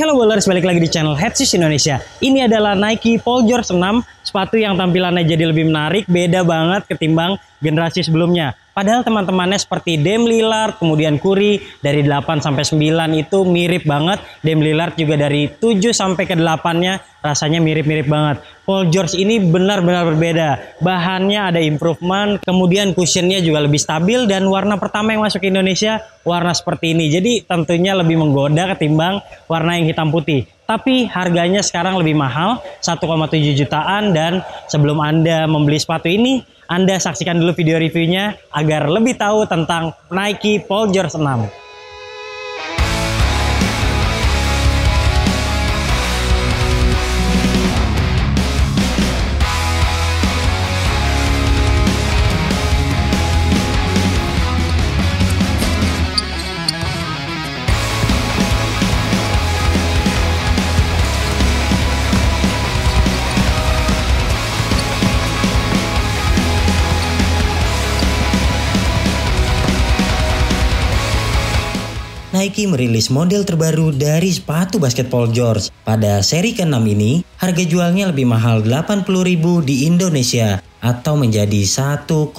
Hello bowlers, balik lagi di channel Headshoes Indonesia. Ini adalah Nike Paul George 6, sepatu yang tampilannya jadi lebih menarik, beda banget ketimbang generasi sebelumnya. Padahal teman-temannya seperti Dame Lillard, kemudian Curry dari 8 sampai 9 itu mirip banget. Dame Lillard juga dari 7 sampai ke 8-nya rasanya mirip-mirip banget. Paul George ini benar-benar berbeda. Bahannya ada improvement, kemudian cushionnya juga lebih stabil, dan warna pertama yang masuk ke Indonesia warna seperti ini. Jadi tentunya lebih menggoda ketimbang warna yang hitam putih. Tapi harganya sekarang lebih mahal, 1,7 jutaan, dan sebelum Anda membeli sepatu ini, Anda saksikan dulu video reviewnya agar lebih tahu tentang Nike Paul George 6. Nike merilis model terbaru dari sepatu basket Paul George. Pada seri ke-6 ini, harga jualnya lebih mahal 80.000 di Indonesia atau menjadi 1,7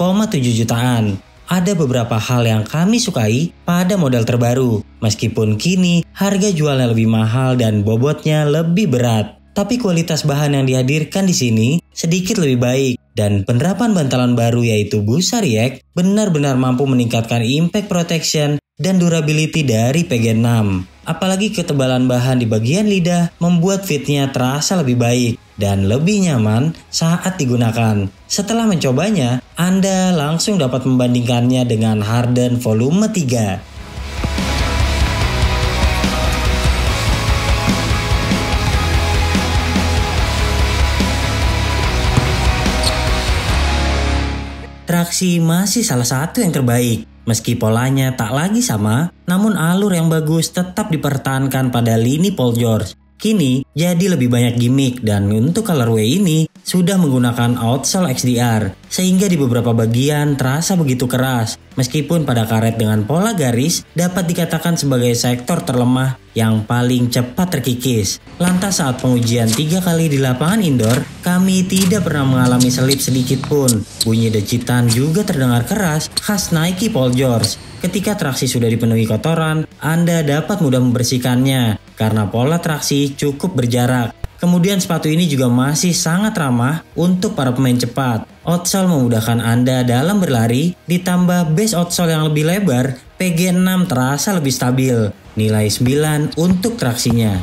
jutaan. Ada beberapa hal yang kami sukai pada model terbaru, meskipun kini harga jualnya lebih mahal dan bobotnya lebih berat. Tapi kualitas bahan yang dihadirkan di sini sedikit lebih baik, dan penerapan bantalan baru yaitu busa React benar-benar mampu meningkatkan impact protection dan durability dari PG6. Apalagi ketebalan bahan di bagian lidah membuat fitnya terasa lebih baik dan lebih nyaman saat digunakan. Setelah mencobanya, Anda langsung dapat membandingkannya dengan Harden volume 3. Traksi masih salah satu yang terbaik. Meski polanya tak lagi sama, namun alur yang bagus tetap dipertahankan pada lini Paul George. Kini jadi lebih banyak gimmick, dan untuk colorway ini sudah menggunakan outsole XDR, sehingga di beberapa bagian terasa begitu keras. Meskipun pada karet dengan pola garis dapat dikatakan sebagai sektor terlemah yang paling cepat terkikis. Lantas saat pengujian 3 kali di lapangan indoor, kami tidak pernah mengalami selip sedikit pun. Bunyi decitan juga terdengar keras khas Nike Paul George. Ketika traksi sudah dipenuhi kotoran, Anda dapat mudah membersihkannya karena pola traksi cukup berjarak. Kemudian sepatu ini juga masih sangat ramah untuk para pemain cepat. Outsole memudahkan Anda dalam berlari, ditambah base outsole yang lebih lebar, PG6 terasa lebih stabil. Nilai 9 untuk traksinya.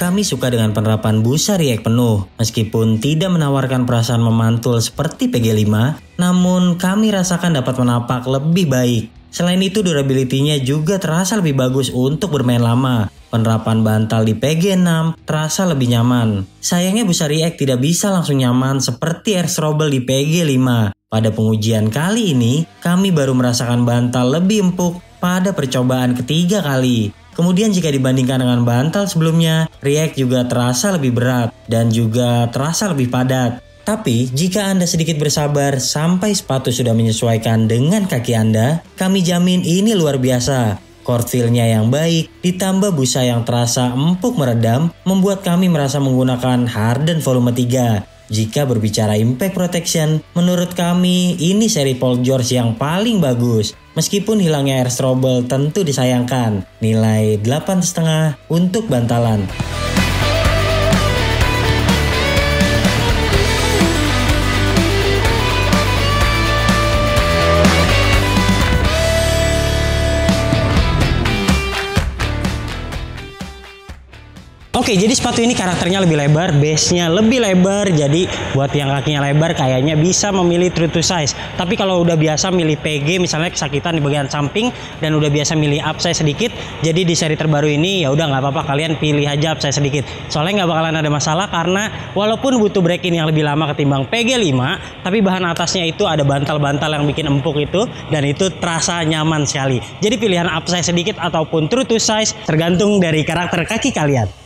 Kami suka dengan penerapan busa React penuh, meskipun tidak menawarkan perasaan memantul seperti PG5, namun kami rasakan dapat menapak lebih baik. Selain itu, durability-nya juga terasa lebih bagus untuk bermain lama. Penerapan bantal di PG6 terasa lebih nyaman. Sayangnya busa React tidak bisa langsung nyaman seperti Air Strobel di PG5. Pada pengujian kali ini, kami baru merasakan bantal lebih empuk pada percobaan ketiga kali. Kemudian jika dibandingkan dengan bantal sebelumnya, React juga terasa lebih berat dan juga terasa lebih padat. Tapi jika Anda sedikit bersabar sampai sepatu sudah menyesuaikan dengan kaki Anda, kami jamin ini luar biasa. Court feel-nya yang baik, ditambah busa yang terasa empuk meredam, membuat kami merasa menggunakan Harden volume 3. Jika berbicara impact protection, menurut kami ini seri Paul George yang paling bagus. Meskipun hilangnya Air Strobel tentu disayangkan. Nilai 8,5 untuk bantalan. Oke, jadi sepatu ini karakternya lebih lebar, base-nya lebih lebar. Jadi buat yang kakinya lebar kayaknya bisa memilih true to size. Tapi kalau udah biasa milih PG, misalnya kesakitan di bagian samping dan udah biasa milih upsize sedikit, jadi di seri terbaru ini ya udah nggak apa-apa, kalian pilih aja upsize sedikit. Soalnya nggak bakalan ada masalah karena walaupun butuh break-in yang lebih lama ketimbang PG5, tapi bahan atasnya itu ada bantal-bantal yang bikin empuk itu, dan itu terasa nyaman sekali. Jadi pilihan upsize sedikit ataupun true to size tergantung dari karakter kaki kalian.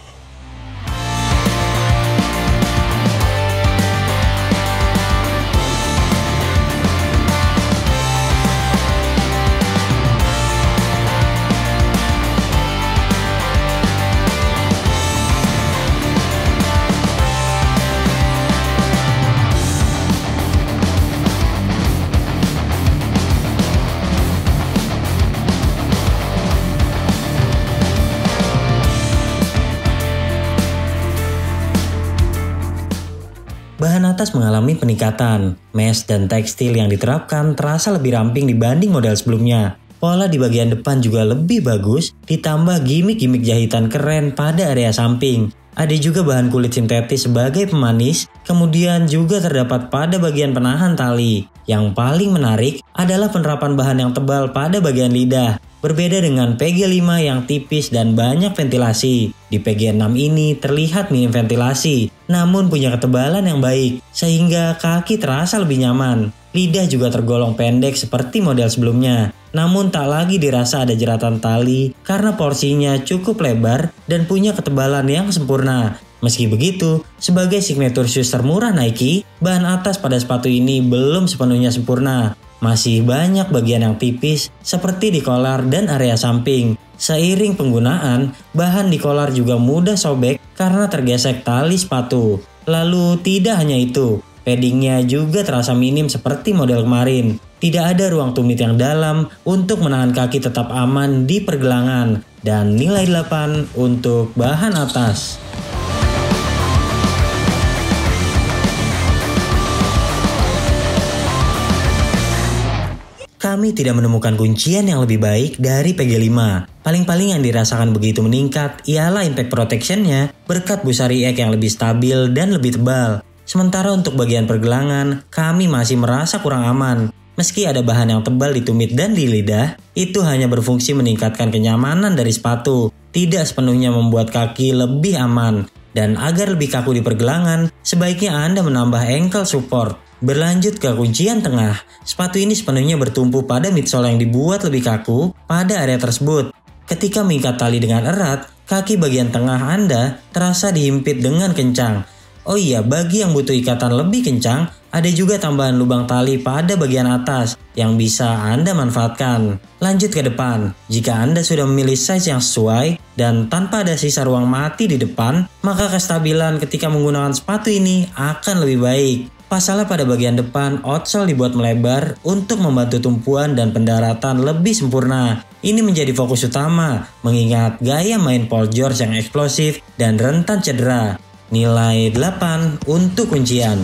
bahan atas mengalami peningkatan. Mesh dan tekstil yang diterapkan terasa lebih ramping dibanding model sebelumnya. Pola di bagian depan juga lebih bagus, ditambah gimmick-gimmick jahitan keren pada area samping. Ada juga bahan kulit sintetis sebagai pemanis, kemudian juga terdapat pada bagian penahan tali. Yang paling menarik adalah penerapan bahan yang tebal pada bagian lidah. Berbeda dengan PG5 yang tipis dan banyak ventilasi. Di PG6 ini terlihat minim ventilasi, namun punya ketebalan yang baik, sehingga kaki terasa lebih nyaman. Lidah juga tergolong pendek seperti model sebelumnya, namun tak lagi dirasa ada jeratan tali karena porsinya cukup lebar dan punya ketebalan yang sempurna. Meski begitu, sebagai signature shoes termurah Nike, bahan atas pada sepatu ini belum sepenuhnya sempurna. Masih banyak bagian yang tipis seperti di kolar dan area samping. Seiring penggunaan, bahan di kolar juga mudah sobek karena tergesek tali sepatu. Lalu tidak hanya itu, paddingnya juga terasa minim seperti model kemarin. Tidak ada ruang tumit yang dalam untuk menahan kaki tetap aman di pergelangan. Dan nilai 8 untuk bahan atas. Kami tidak menemukan kuncian yang lebih baik dari PG5. Paling-paling yang dirasakan begitu meningkat ialah impact protection-nya berkat busa React yang lebih stabil dan lebih tebal. Sementara untuk bagian pergelangan, kami masih merasa kurang aman. Meski ada bahan yang tebal di tumit dan di lidah, itu hanya berfungsi meningkatkan kenyamanan dari sepatu, tidak sepenuhnya membuat kaki lebih aman. Dan agar lebih kaku di pergelangan, sebaiknya Anda menambah ankle support. Berlanjut ke kuncian tengah, sepatu ini sepenuhnya bertumpu pada midsole yang dibuat lebih kaku pada area tersebut. Ketika mengikat tali dengan erat, kaki bagian tengah Anda terasa dihimpit dengan kencang. Oh iya, bagi yang butuh ikatan lebih kencang, ada juga tambahan lubang tali pada bagian atas yang bisa Anda manfaatkan. Lanjut ke depan, jika Anda sudah memilih size yang sesuai dan tanpa ada sisa ruang mati di depan, maka kestabilan ketika menggunakan sepatu ini akan lebih baik. Pasalnya pada bagian depan, outsole dibuat melebar untuk membantu tumpuan dan pendaratan lebih sempurna. Ini menjadi fokus utama, mengingat gaya main Paul George yang eksplosif dan rentan cedera. Nilai 8 untuk kuncian.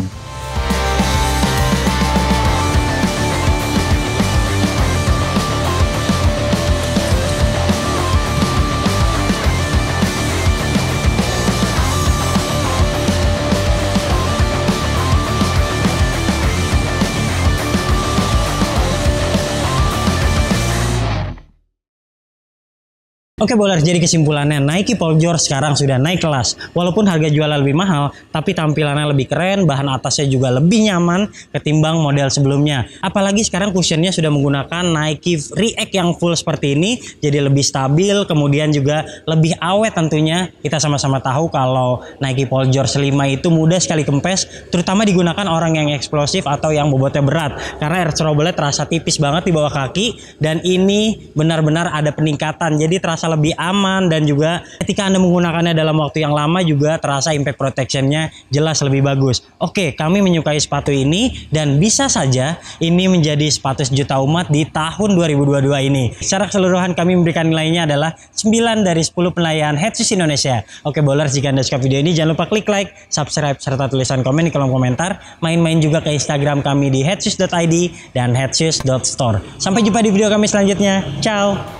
Oke bowlers, jadi kesimpulannya Nike Paul George sekarang sudah naik kelas. Walaupun harga jualnya lebih mahal, tapi tampilannya lebih keren, bahan atasnya juga lebih nyaman ketimbang model sebelumnya. Apalagi sekarang cushionnya sudah menggunakan Nike React yang full seperti ini, jadi lebih stabil, kemudian juga lebih awet tentunya. Kita sama-sama tahu kalau Nike Paul George 5 itu mudah sekali kempes, terutama digunakan orang yang eksplosif atau yang bobotnya berat. Karena air trouble-nya terasa tipis banget di bawah kaki, dan ini benar-benar ada peningkatan, jadi terasa lebih aman, dan juga ketika Anda menggunakannya dalam waktu yang lama juga terasa impact protection-nya jelas lebih bagus. Oke, kami menyukai sepatu ini dan bisa saja ini menjadi sepatu sejuta umat di tahun 2022 ini. Secara keseluruhan kami memberikan nilainya adalah 9 dari 10 penilaian Headshoes Indonesia. Oke bowlers, jika Anda suka video ini jangan lupa klik like, subscribe, serta tulisan komen di kolom komentar. Main-main juga ke Instagram kami di headshoes.id dan headshoes.store. Sampai jumpa di video kami selanjutnya. Ciao!